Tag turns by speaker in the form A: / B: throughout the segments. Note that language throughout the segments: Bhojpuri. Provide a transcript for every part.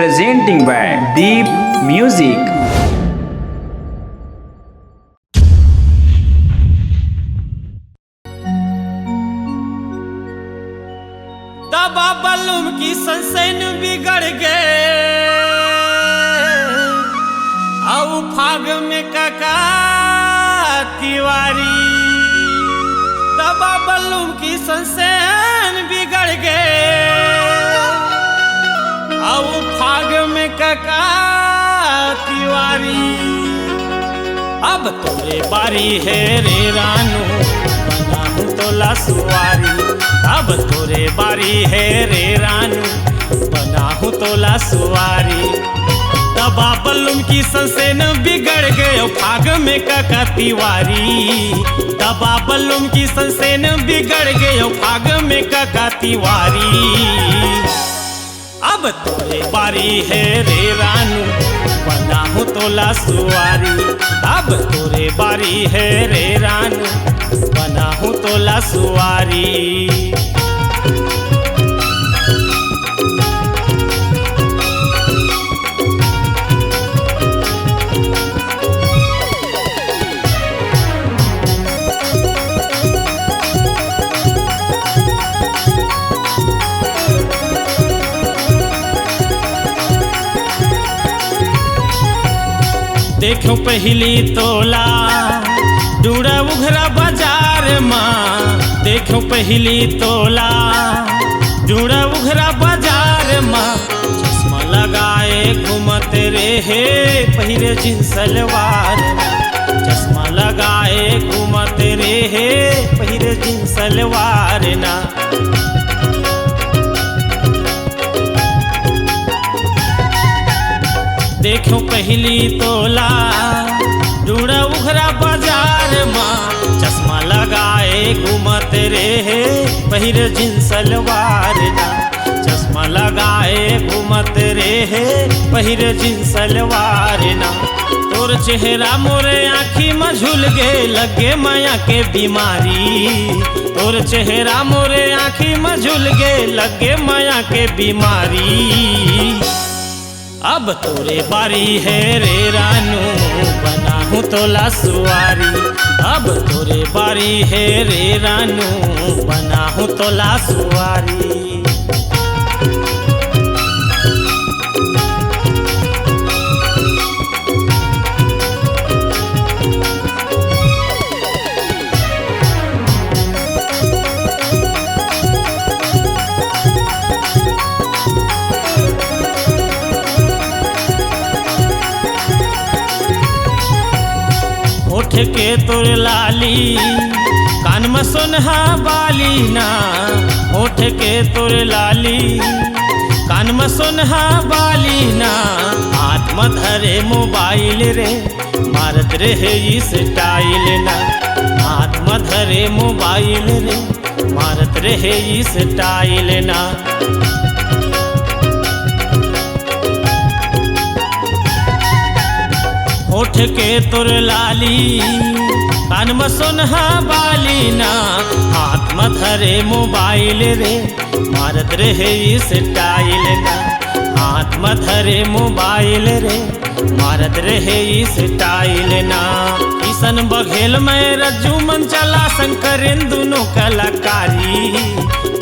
A: presenting by Deep Music.
B: दबा बलूम की संसन बिगड़ गए औ फाग में काका तिवारी। दबा बलूम की संसन बिगड़ गए औ फाग में काका तिवारी। अब तोरे बारी है रे रानू बना हूँ तोला सुवारी। अब तोरे बारी है रे रानू बना हूँ तोला सुवारी। दबा बलूम की संसेन बिगड़ गए फाग में काका तिवारी। दबा बलूम की संसेन बिगड़ गए फाग में काका तिवारी। अब तोरे बारी है रे रानू बना हूँ तोला सुवारी। अब तोरे बारी है रे रानू बना हूँ तोला सुवारी। देखो पहली तोला डूड़ा उघरा बाजार माँ। देखो पहली तोला डूड़ा उघरा बाजार माँ। चश्मा लगाए घूमते रहे पहिरे जींस सलवार। चश्मा लगाए घूमते रहे पहिरे जींस सलवार ना। देखो पहली तोला डूड़ा उघरा बाजार माँ। चश्मा लगाए घूमते रहे पहिरे जींस सलवार ना। चश्मा लगाए घूमते रहे पहिरे जींस सलवार ना। तोर चेहरा मोरे आँखी में झूल गए लगे माया के बीमारी। तोर चेहरा मोरे आँखी में झूल गए लगे माया के बीमारी। अब तोरे बारी है रे रानू बना हूँ तोला सुवारी। अब तोरे बारी है रे रानू बना हूँ तोला सुवारी। होठ के तोर लाली कान में सोनहा बाली ना। होठ के तोर लाली कान में सोनहा बाली ना। हाथ में धरे मोबाइल रे मारत रहे स्टाइल ना। हाथ में धरे मोबाइल रे मारत रहे स्टाइल ना। होठ के तोर लाली कान में सोनहा बाली ना। हाथ में धरे मोबाइल रे मारत रहे स्टाइल ना। हाथ में धरे मोबाइल रे मारत रहे स्टाइल ना। किशन बघेल में रज्जू मन चला शंकरेन दोनों कलाकारी।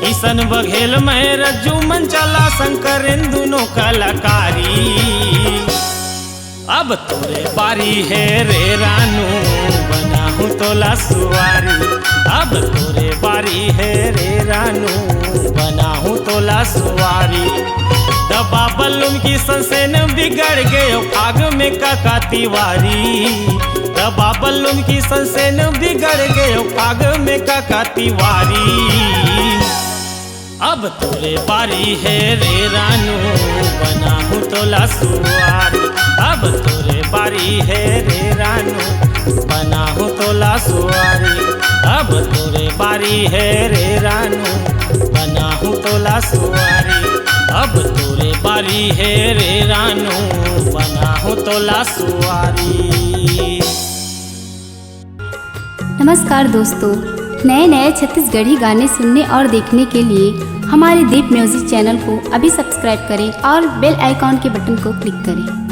B: किशन बघेल में रज्जू मन चला शंकरेन दोनों कलाकारी। अब तोरे बारी है रे रानू बना हूँ तोला सुवारी। अब तोरे बारी है रे रानू बना हूँ तोला सुवारी। दबा बलूम की संसेन बिगड़ गए फाग में काका तिवारी। दबा बलूम की संसेन बिगड़ गए फाग में काका तिवारी। अब तोरे बारी है रे रानू बना हूँ तोला सुवारी। अब तोरे बारी है रे रानू बना हूँ तोला सुवारी। अब तोरे बारी है रे रानू बना हूँ तोला सुवारी। अब तोरे बारी है रे रानू बना हूँ तोला सुवारी।
C: नमस्कार दोस्तों, नए नए छत्तीसगढ़ी गाने सुनने और देखने के लिए हमारे दीप म्यूजिक चैनल को अभी सब्सक्राइब करें और बेल आइकॉन के बटन को क्लिक करें।